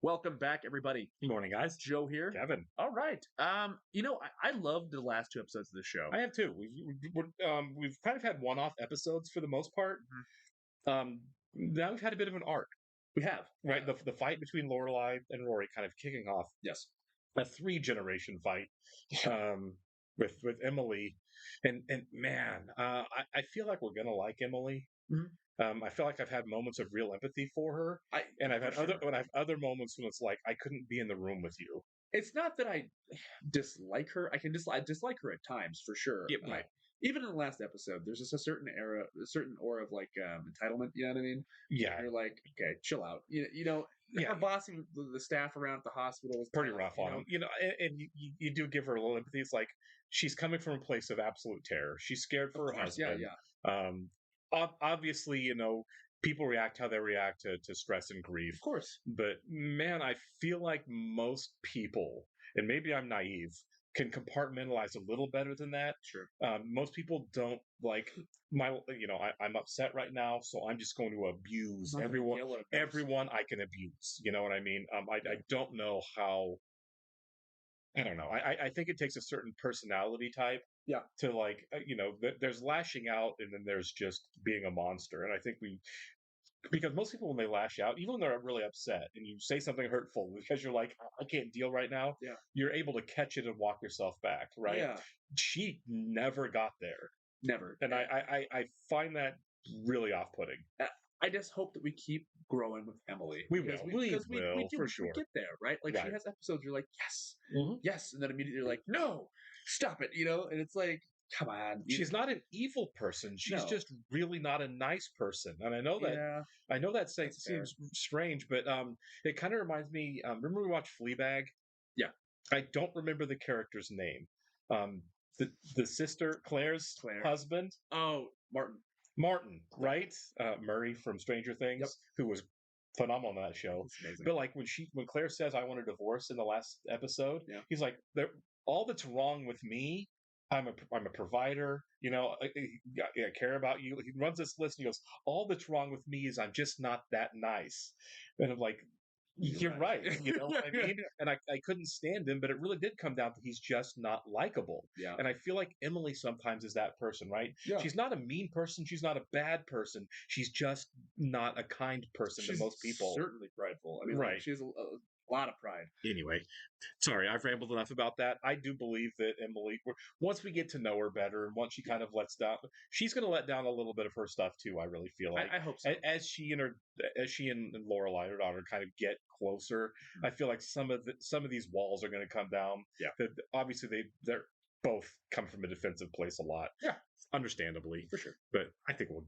Welcome back, everybody. Good morning, guys. Joe here. Kevin. All right. I loved the last two episodes of the show. I have too. We've kind of had one-off episodes for the most part. Now we've had a bit of an arc. We have. Right? The fight between Lorelai and Rory kind of kicking off. Yes. A 3-generation fight with Emily. And man, I feel like we're gonna like Emily. I feel like I've had moments of real empathy for her, and I've had other moments when it's like I couldn't be in the room with you. It's not that I dislike her. I dislike her at times for sure. Yeah, right. Even in the last episode, there's just a certain aura of like entitlement. You know what I mean? Yeah. You're like, okay, chill out. Her bossing the staff around at the hospital was pretty rough on him. And you do give her a little empathy. It's like she's coming from a place of absolute terror. She's scared for her husband. Yeah. Obviously, people react how they react to stress and grief. Of course. But man, I feel like most people, and maybe I'm naive, can compartmentalize a little better than that. Sure. Most people don't like I'm upset right now, so I'm just going to abuse everyone I can abuse. You know what I mean? I don't know how. I don't know. I think it takes a certain personality type. Yeah. To there's lashing out, and then there's just being a monster. And I think because most people, when they lash out, even when they're really upset and you say something hurtful because you're like, I can't deal right now. Yeah. You're able to catch it and walk yourself back, right? Yeah. She never got there. Never. And I find that really off-putting. I just hope that we keep growing with Emily. We will. We will, for sure. We get there, right? Like, she has episodes you're like, yes, yes, and then immediately you're like, no, stop it, and it's like, come on. She's not an evil person. She's just really not a nice person. And I know that. Yeah. I know that seems strange, but it kind of reminds me. Remember we watched Fleabag? Yeah. I don't remember the character's name. The sister, Claire's husband. Oh, Martin, right? Murray from Stranger Things, who was phenomenal in that show. But like when Claire says, "I want a divorce" in the last episode, he's like, "All that's wrong with me, I'm a provider. I care about you." He runs this list and he goes, "All that's wrong with me is I'm just not that nice." And I'm like, you're right. You know what I mean? And I couldn't stand him, but it really did come down to he's just not likable. Yeah. And I feel like Emily sometimes is that person, right? Yeah. She's not a mean person. She's not a bad person. She's just not a kind person to most people. Certainly prideful. I mean, right. She has a lot of pride. Anyway, sorry, I've rambled enough about that. I do believe that Emily, once we get to know her better, and once she kind of lets down, she's going to let down a little bit of her stuff too. I really feel like. I hope so. As she and Lorelai, her daughter, kind of get closer, I feel like some of these walls are going to come down. Yeah. Obviously, they're both come from a defensive place a lot. Yeah. Understandably. For sure. But I think we'll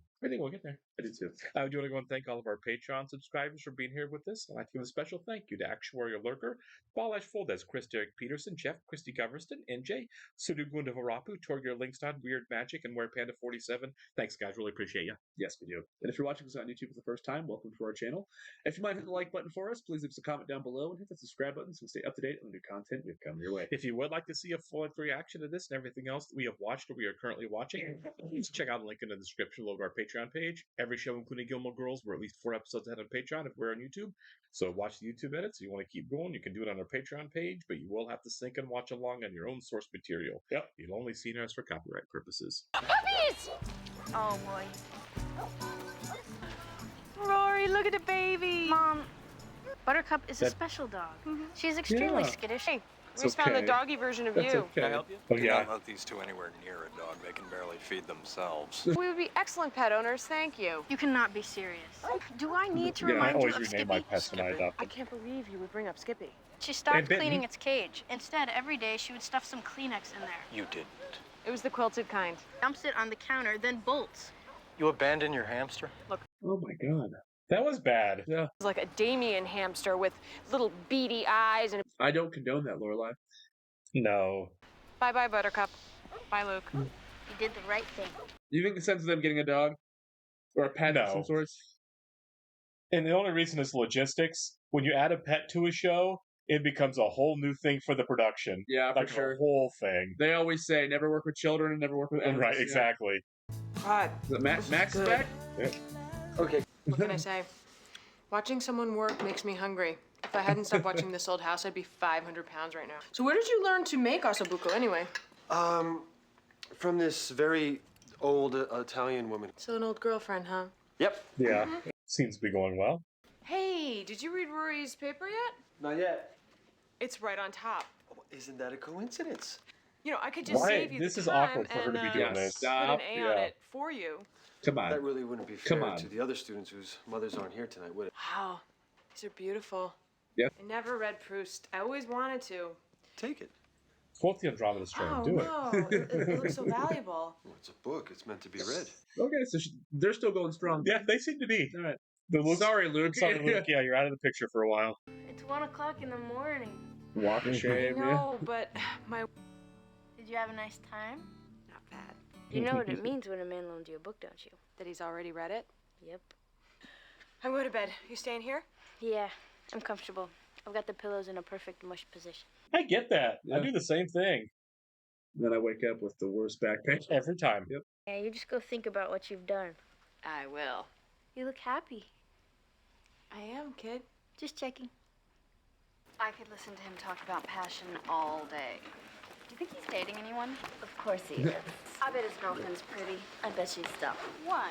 get there. I do too. Do you want to go and thank all of our Patreon subscribers for being here with us? I'd like to give a special thank you to Actuarial Lurker, Balash Fuldez, Chris Derek Peterson, Jeff, Christy Goverston, NJ, Sudu Gundavarapu, Torgir Linkstad, Weird Magic, and WearPanda47. Thanks, guys. Really appreciate you. Yes, we do. And if you're watching us on YouTube for the first time, welcome to our channel. If you might hit the like button for us, please leave us a comment down below and hit the subscribe button so we stay up to date on the new content we've come your way. If you would like to see a full reaction to this and everything else that we have watched or we are currently watching, please check out the link in the description below our Patreon page. Every show, including Gilmore Girls, we're at least 4 episodes ahead on Patreon if we're on YouTube. So watch the YouTube edits. If you want to keep going, you can do it on our Patreon page, but you will have to sync and watch along on your own source material. Yep. You'll only see us for copyright purposes. Puppies! Oh, boy. Rory, look at the baby. Mom, Buttercup is a special dog. She's extremely skittish. Hey, we just found the doggy version of you. Okay. Can I help you? Oh, yeah. Don't let these two anywhere near a dog. They can barely feed themselves. We would be excellent pet owners, thank you. You cannot be serious. Do I need to I remind you always of rename Skippy? my pets when I adopt I them. can't believe you would bring up Skippy. She stopped And bitten. cleaning its cage. Instead, every day she would stuff some Kleenex in there. You didn't. It was the quilted kind. Dumps it on the counter, then bolts. You abandoned your hamster? Oh my god. That was bad. Yeah. It was like a Damien hamster with little beady eyes and... I don't condone that, Lorelai. No. Bye-bye, Buttercup. Bye, Luke. You did the right thing. Do you think the sense of them getting a dog? Or a pet of some sorts? And the only reason is logistics. When you add a pet to a show, it becomes a whole new thing for the production. Yeah, like for sure. The whole thing. They always say, never work with children and never work with animals. Right, exactly. God. Is it Max is back? Yeah. Okay. What can I say? Watching someone work makes me hungry. If I hadn't stopped watching This Old House, I'd be 500 pounds right now. So where did you learn to make ossobuco anyway? From this very old Italian woman. Still an old girlfriend, huh? Yep. Yeah. Seems to be going well. Hey, did you read Rory's paper yet? Not yet. It's right on top. Oh, isn't that a coincidence? You know, I could just Why? save you This the is time awkward for her to be and, doing this. put an A on it for you. Come on. That really wouldn't be fair to the other students whose mothers aren't here tonight, would it? Wow, these are beautiful. Yep. I never read Proust. I always wanted to. Take it. Quote the Andromeda Strain. Oh, Do it. no, it looks so valuable. Well, it's a book. It's meant to be read. Okay, so they're still going strong. Yeah, they seem to be. All right. Sorry, Luke. Sorry, Luke. Yeah, you're out of the picture for a while. It's 1 o'clock in the morning. Walk of shame. No, but my... Did you have a nice time? Not bad. You know what it means when a man loans you a book, don't you? That he's already read it? Yep. I'm going to bed. You staying here? Yeah, I'm comfortable. I've got the pillows in a perfect mush position. I get that. Yeah. I do the same thing. Then I wake up with the worst back pain. Every time. Yep. Yeah, you just go think about what you've done. I will. You look happy. I am, kid. Just checking. I could listen to him talk about passion all day. Do you think he's dating anyone? Of course he is. I bet his girlfriend's pretty. I bet she's dumb. Why?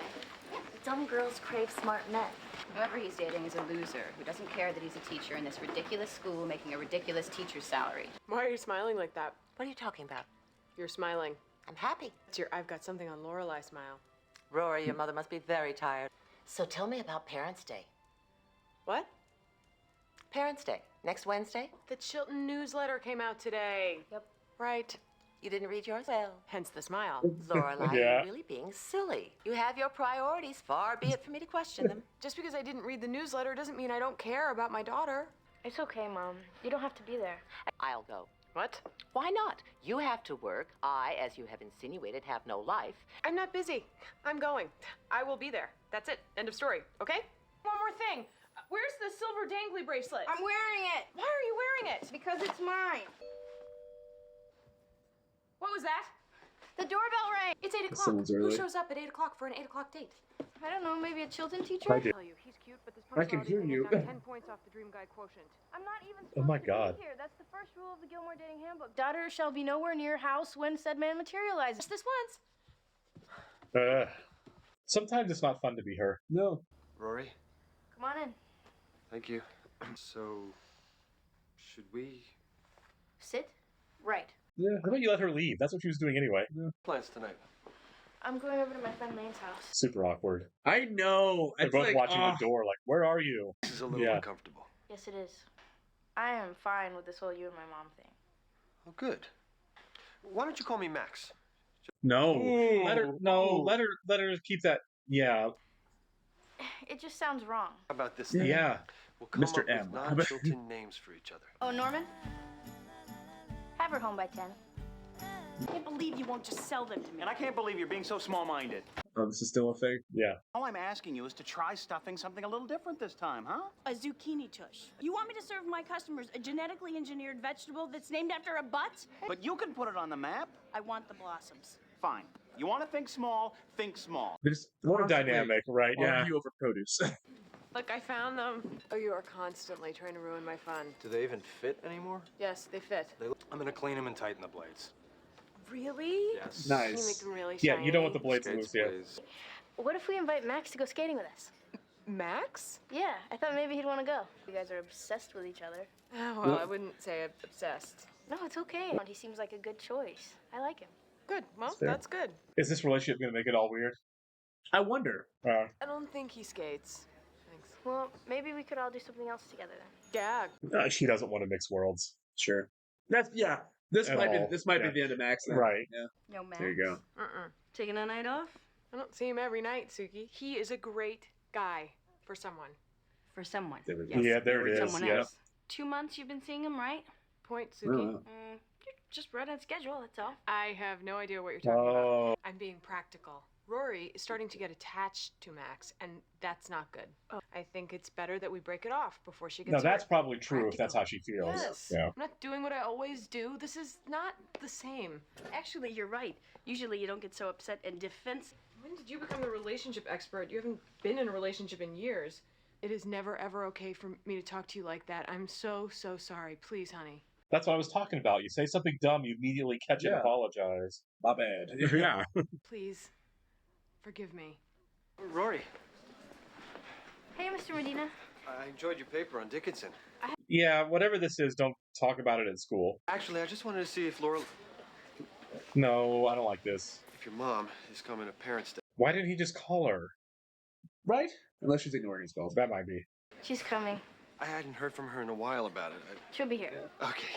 Dumb girls crave smart men. Whoever he's dating is a loser who doesn't care that he's a teacher in this ridiculous school making a ridiculous teacher's salary. Why are you smiling like that? What are you talking about? You're smiling. I'm happy. It's your I've got something on Lorelei smile. Rory, your mother must be very tired. So tell me about Parents' Day. What? Parents' Day. Next Wednesday? The Chilton newsletter came out today. Yep. Right. You didn't read yours? Well, Hence the smile. Lorelei, Yeah. you're really being silly. You have your priorities. Far be it for me to question them. Just because I didn't read the newsletter doesn't mean I don't care about my daughter. It's okay, Mom. You don't have to be there. I'll go. What? Why not? You have to work. I, as you have insinuated, have no life. I'm not busy. I'm going. I will be there. That's it. End of story. Okay? One more thing. Where's the silver dangly bracelet? I'm wearing it. Why are you wearing it? Because it's mine. What was that? The doorbell rang. It's 8 o'clock. Someone's Who early. shows up at 8 o'clock for an 8 o'clock date? I don't know, maybe a Chilton teacher? I do. Tell you, he's cute, but this I can punctuality hear thing you. is down 10 points off the dream guy quotient. I'm not even Oh my supposed to God. be here. That's the first rule of the Gilmore dating handbook. Daughter shall be nowhere near house when said man materializes. Just this once. Sometimes it's not fun to be her. No. Rory, Come on in. thank you. So, should we... Sit. Right. Yeah. How about you let her leave? That's what she was doing anyway. Plans tonight? I'm going over to my friend Lane's house. Super awkward. I know. They're It's both like, watching the door like, where are you? This is a little Yeah. uncomfortable. Yes, it is. I am fine with this whole you and my mom thing. Oh, good. Why don't you call me Max? No. Ooh. Let her keep that. Yeah. It just sounds wrong. How about this then? Yeah. We'll come Mr. up M. with non-Chilton names for each other. Oh, Norman? Have her home by 10. I can't believe you won't just sell them to me. And I can't believe you're being so small-minded. Oh, this is still a thing? Yeah. All I'm asking you is to try stuffing something a little different this time, huh? A zucchini tush. You want me to serve my customers a genetically engineered vegetable that's named after a butt? But you can put it on the map. I want the blossoms. Fine. You want to think small, think small. There's More constantly dynamic, right? Yeah. argue over produce. Look, I found them. Oh, you are constantly trying to ruin my fun. Do they even fit anymore? Yes, they fit. I'm gonna clean them and tighten the blades. Really? Yes. Can you make Nice. them really Yeah, shiny? you don't want the blades Skates, loose, yeah. please. What if we invite Max to go skating with us? Max? Yeah, I thought maybe he'd want to go. You guys are obsessed with each other. Oh, well, I wouldn't say I'm obsessed. No, it's okay. He seems like a good choice. I like him. Good. Well, fair. that's good. Is this relationship going to make it all weird? I wonder. I don't think he skates. Thanks. Well, maybe we could all do something else together then. Yeah. She doesn't want to mix worlds. Sure. That's yeah. This At might all. be the Yeah. end of Max. Then. Right. Yeah. No, Max. There you go. Taking a night off? I don't see him every night, Suki. He is a great guy for someone. For someone. There we go. Yes. Yeah, there it is. Someone Yeah. else. 2 months you've been seeing him, right? Point, Suki. Oh. You're just right on schedule, that's all. I have no idea what you're talking about. Oh. I'm being practical. Rory is starting to get attached to Max, and that's not good. I think it's better that we break it off before she gets No, that's hurt. probably true if that's how she feels. Yes. Yeah. I'm not doing what I always do. This is not the same. Actually, you're right. Usually you don't get so upset and defensive. When did you become the relationship expert? You haven't been in a relationship in years. It is never, ever okay for me to talk to you like that. I'm so, so sorry. Please, honey. That's what I was talking about. You say something dumb, you immediately catch it and apologize. My bad. Yeah. Please, forgive me. Rory, Hey, Mr. Medina. I enjoyed your paper on Dickinson. Yeah, whatever this is, don't talk about it at school. Actually, I just wanted to see if Laura... No, I don't like this. If your mom is coming to Parents' Day. Why didn't he just call her? Right? Unless she's ignoring his calls. That might be. She's coming. I hadn't heard from her in a while about it. She'll be here. Okay.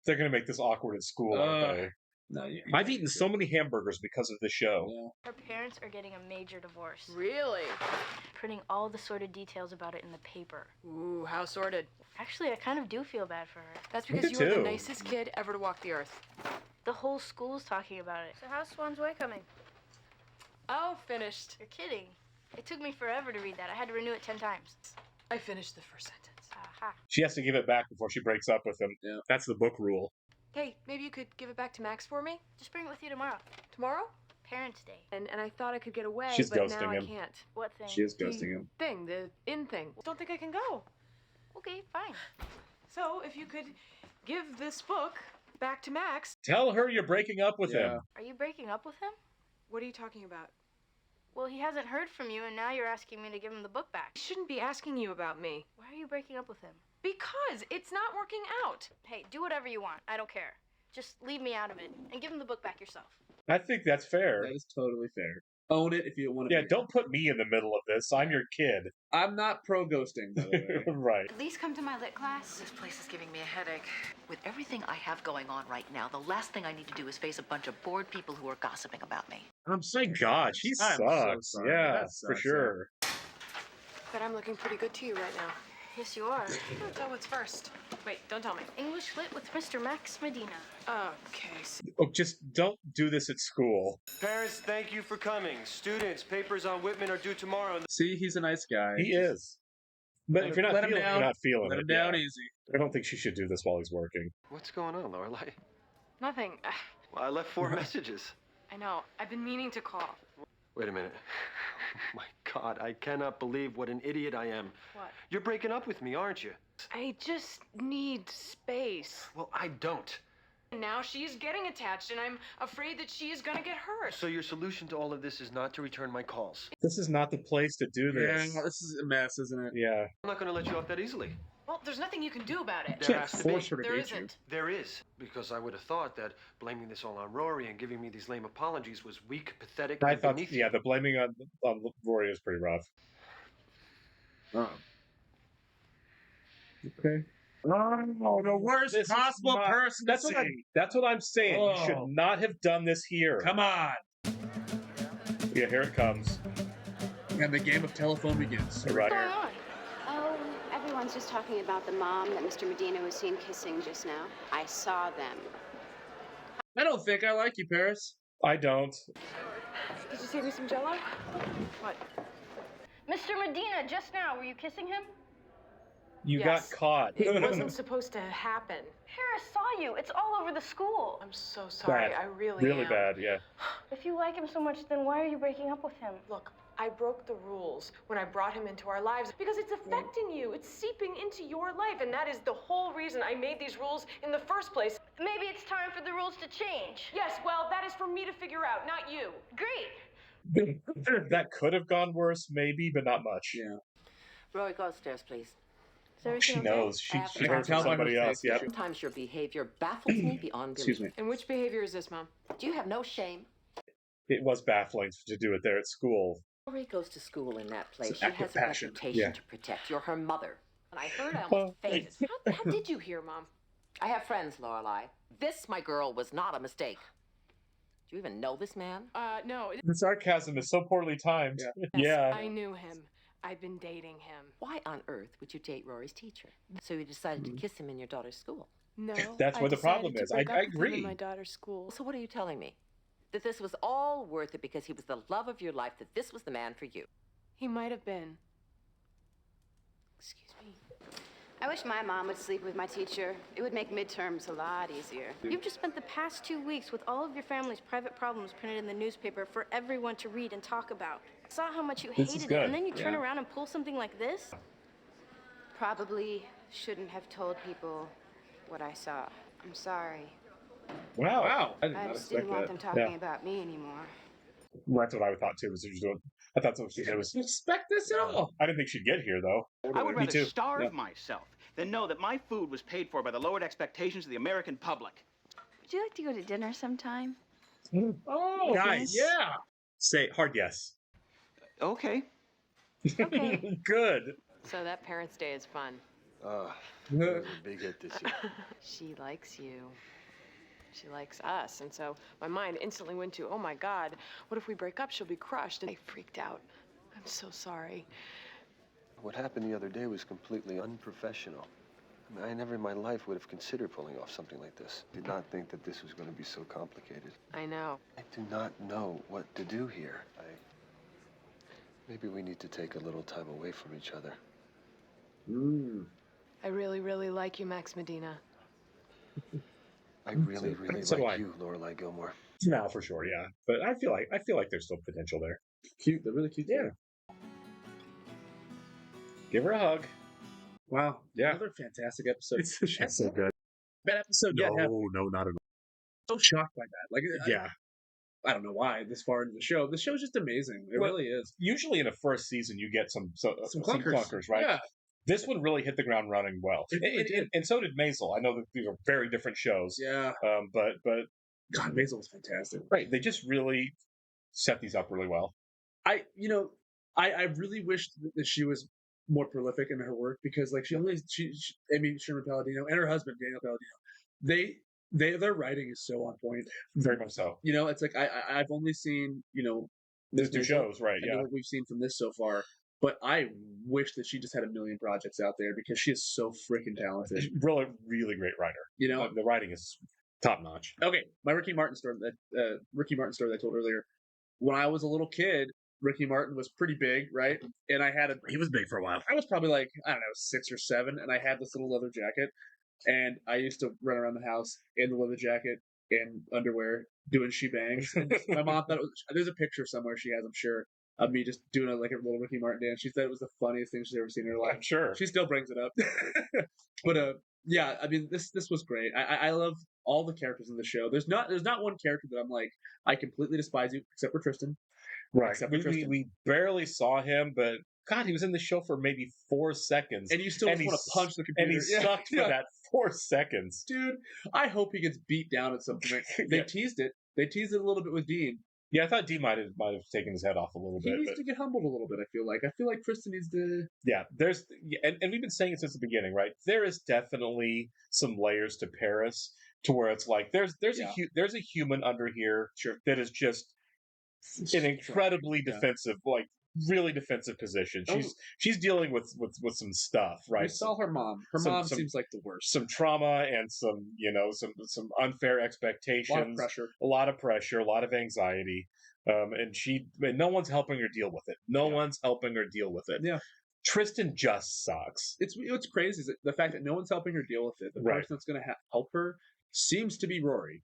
They're going to make this awkward at school, aren't they? No, I've eaten so many hamburgers because of this show. Her parents are getting a major divorce. Really? Printing all the sordid details about it in the paper. Ooh, how sordid. Actually, I kind of do feel bad for her. That's because you are the nicest kid ever to walk the earth. The whole school's talking about it. So how's Swan's Way coming? Oh, finished. You're kidding. It took me forever to read that. I had to renew it 10 times. I finished the first sentence. Aha. She has to give it back before she breaks up with him. Yeah. That's the book rule. Hey, maybe you could give it back to Max for me? Just bring it with you tomorrow. Tomorrow? Parents' Day. And I thought I could get away, She's but ghosting now I him. can't. What thing? She is ghosting him. Thing, the in thing. Don't think I can go. Okay, fine. So, if you could give this book back to Max. Tell her you're breaking up with him. Are you breaking up with him? What are you talking about? Well, he hasn't heard from you, and now you're asking me to give him the book back. I shouldn't be asking you about me. Why are you breaking up with him? Because it's not working out. Hey, do whatever you want. I don't care. Just leave me out of it, and give him the book back yourself. I think that's fair. That is totally fair. Own it if you want to. Yeah, don't put me in the middle of this. I'm your kid. I'm not pro ghosting, by the way. Right. Please come to my lit class. This place is giving me a headache. With everything I have going on right now, the last thing I need to do is face a bunch of bored people who are gossiping about me. Thank God, she I'm so sucks. sorry. Yeah, That for sucks, sure. But I'm looking pretty good to you right now. Yes, you are. So what's first? Wait, don't tell me. English Lit with Mr. Max Medina. Okay. Oh, just don't do this at school. Parents, thank you for coming. Students, papers on Whitman are due tomorrow. See, he's a nice guy. He is. But if you're not let him feeling, down. you're not feeling Let it. him down yeah. easy. I don't think she should do this while he's working. What's going on, Lorelai? Nothing. Well, I left 4 messages. I know. I've been meaning to call. Wait a minute. My God, I cannot believe what an idiot I am. What? You're breaking up with me, aren't you? I just need space. Well, I don't. Now she's getting attached, and I'm afraid that she is gonna get hurt. So your solution to all of this is not to return my calls? This is not the place to do this. Yeah, this is a mess, isn't it? Yeah. I'm not going to let you off that easily. Well, there's nothing you can do about it. There has to be. Force her to There date you. isn't. There is. Because I would have thought that blaming this all on Rory and giving me these lame apologies was weak, pathetic, I and thought, beneath yeah, you. the blaming on Rory is pretty rough. Oh. Okay. Oh, the worst This is possible not- person That's to what, see. that's what I'm saying. You Oh. should not have done this here. Come on. Yeah, here it comes. And the game of telephone begins. Right What's here. going on? Oh, everyone's just talking about the mom that Mr. Medina was seen kissing just now. I saw them. I don't think I like you, Paris. I don't. Did you save me some Jell-O? What? Mr. Medina, just now, were you kissing him? You Yes. got caught. It wasn't supposed to happen. Paris saw you. It's all over the school. I'm so sorry. Bad. I really Really am. bad, yeah. If you like him so much, then why are you breaking up with him? Look, I broke the rules when I brought him into our lives because it's affecting you. It's seeping into your life, and that is the whole reason I made these rules in the first place. Maybe it's time for the rules to change. Yes, well, that is for me to figure out, not you. Great. That could have gone worse, maybe, but not much. Yeah. Rory, go upstairs, please. Is everything She okay? knows. She After heard hours. from somebody else. Yeah. Sometimes your behavior baffles me beyond belief. Excuse me. And which behavior is this, Mom? Do you have no shame? It was baffling to do it there at school. Rory goes to school in that place. It's She an act has of a passion. reputation Yeah. to protect. You're her mother. And I heard, I Well, almost fainted. How did you hear, Mom? I have friends, Lorelai. This, my girl, was not a mistake. Do you even know this man? No. The sarcasm is so poorly timed. Yeah. Yeah. I knew him. I've been dating him. Why on earth would you date Rory's teacher? So you decided to kiss him in your daughter's school? No. That's where the decided problem to is. break I up with him agree. in my daughter's school. So what are you telling me? That this was all worth it because he was the love of your life, that this was the man for you? He might have been. Excuse me. I wish my mom would sleep with my teacher. It would make midterms a lot easier. You've just spent the past 2 weeks with all of your family's private problems printed in the newspaper for everyone to read and talk about. saw how much you This is hated good. it, and then you turn around and pull something like this? Probably shouldn't have told people what I saw. I'm sorry. Wow. I did I not just expect didn't want that. them talking about me anymore. That's what I thought too. Was she was doing? I thought so. She was. Did you expect this at all? I didn't think she'd get here though. I would Me rather too. starve myself than know that my food was paid for by the lowered expectations of the American public. Would you like to go to dinner sometime? Oh, Nice. Yeah. Say hard yes. Okay. Okay. Good. So that Parents' Day is fun. It was a big hit this year. She likes you. She likes us. And so my mind instantly went to, oh my God, what if we break up? She'll be crushed. And I freaked out. I'm so sorry. What happened the other day was completely unprofessional. I mean, I never in my life would have considered pulling off something like this. Did not think that this was going to be so complicated. I know. I do not know what to do here. Maybe we need to take a little time away from each other. I really, really like you, Max Medina. I really, really So do like I. you, Lorelai Gilmore. Now for sure, yeah. But I feel like there's still potential there. Cute. They're really cute. Yeah. Give her a hug. Wow. Yeah. Another fantastic episode. It's so good. Bad episode yet. No, not at all. So shocked by that. Like, Yeah. I don't know why this far into the show. The show's just amazing. It really is. Usually in a first season, you get some clunkers. clunkers, right? Yeah. This one really hit the ground running well. It really did. And so did Maisel. I know that these are very different shows. Yeah. But God, Maisel was fantastic. right, they just really set these up really well. I really wished that she was more prolific in her work because, like, Amy Sherman Palladino and her husband Daniel Palladino, their writing is so on point. Very much so. You know, it's like I've only seen There's two shows, right? I know what we've seen from this so far. But I wish that she just had a million projects out there because she is so freaking talented. Really, really great writer. You know, the writing is top notch. Okay, my Ricky Martin story that I told earlier. When I was a little kid, Ricky Martin was pretty big, right? And he was big for a while. I was probably like, I don't know, 6 or 7, and I had this little leather jacket, and I used to run around the house in the leather jacket and underwear doing shebangs. And my mom thought there's a picture somewhere she has, I'm sure, of me just doing a little Ricky Martin dance. She said it was the funniest thing she's ever seen in her life. I'm sure. She still brings it up. But yeah, I mean, this was great. I love all the characters in the show. There's not one character that I'm like, I completely despise you, except for Tristan. Right. Except for Tristan. We barely saw him, but God, he was in the show for maybe 4 seconds. And you still want to punch the computer. And he sucked for that 4 seconds. Dude, I hope he gets beat down at some point. They teased it. They teased it a little bit with Dean. Yeah, I thought Dean might have taken his head off a little bit. He needs to get humbled a little bit, I feel like Tristan needs to... Yeah, and we've been saying it since the beginning, right? There is definitely some layers to Paris to where it's like there's a human under here that is just an incredibly defensive, like really defensive position. She's dealing with some stuff, right? We saw her mom. Her mom seems like the worst. Some trauma and some unfair expectations, a lot of pressure, a lot of anxiety, and no one's helping her deal with it. No one's helping her deal with it. Yeah. Tristan just sucks. It's crazy is the fact that no one's helping her deal with it. The person that's going to help her seems to be Rory.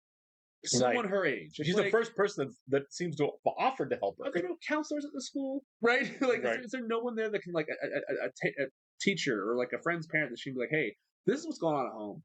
Someone her age. She's the first person that seems to have offered to help her. Are there no counselors at the school? Right? Is there no one there that can, like, a teacher or, like, a friend's parent that she'd be like, hey, this is what's going on at home.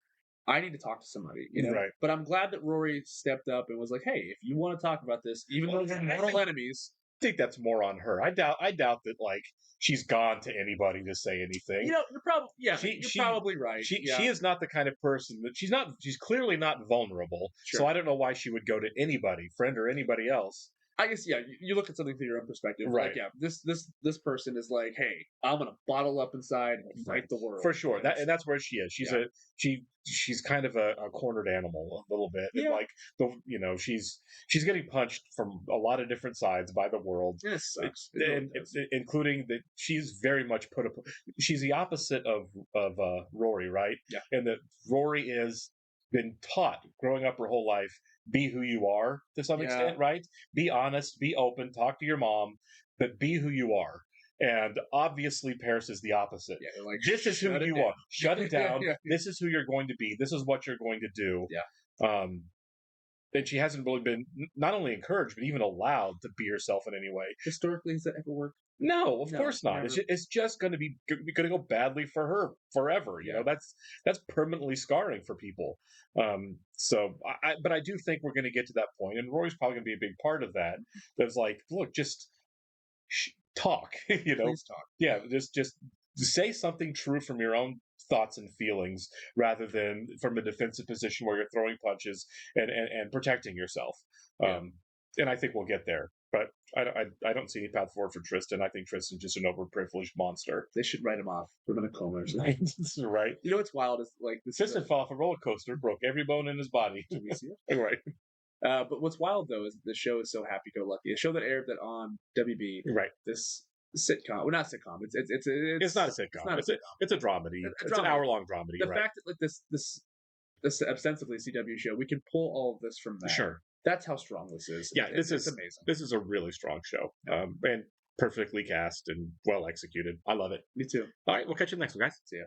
I need to talk to somebody, you know? Right. But I'm glad that Rory stepped up and was like, hey, if you want to talk about this, even though they're mortal enemies... I think that's more on her. I doubt that, like, she's gone to anybody to say anything. You know, you're probably right. She is not the kind of person that she's clearly not vulnerable. Sure. So I don't know why she would go to anybody, friend or anybody else. I guess, yeah, you look at something through your own perspective. Right. Like, yeah, this person is like, hey, I'm going to bottle up inside and fight the world. For sure. And that's where she is. She's kind of a cornered animal a little bit. Yeah. And like, she's getting punched from a lot of different sides by the world. It sucks. Including that she's very much she's the opposite of Rory, right? Yeah. And that Rory is been taught growing up her whole life, be who you are to some extent, right? Be honest, be open, talk to your mom, but be who you are. And obviously Paris is the opposite. Yeah, like, this is who you are. Shut it down. This is who you're going to be. This is what you're going to do. Yeah. And she hasn't really been not only encouraged, but even allowed to be herself in any way. Historically, has that ever worked? No, of course not. It's just going to go badly for her forever. You know, that's permanently scarring for people. But I do think we're going to get to that point, and Rory's probably going to be a big part of that. That's like, look, just talk. You know, Please talk. Yeah, just say something true from your own thoughts and feelings rather than from a defensive position where you're throwing punches and protecting yourself. And I think we'll get there. But I don't see any path forward for Tristan. I think Tristan's just an overprivileged monster. They should write him off. Put him in a coma or something. Right. You know what's wild is like Tristan fell off a roller coaster, broke every bone in his body. Did we see it? Right. But what's wild though is the show is so happy-go-lucky. A show that aired that on WB. Right. This sitcom. Well, not sitcom. It's not a sitcom. It's a dramedy. It's an hour-long dramedy. The fact that like this ostensibly CW show, we can pull all of this from that. Sure. That's how strong this is. Yeah, it's amazing. This is a really strong show, and perfectly cast and well executed. I love it. Me too. All right, we'll catch you next one, guys. See ya.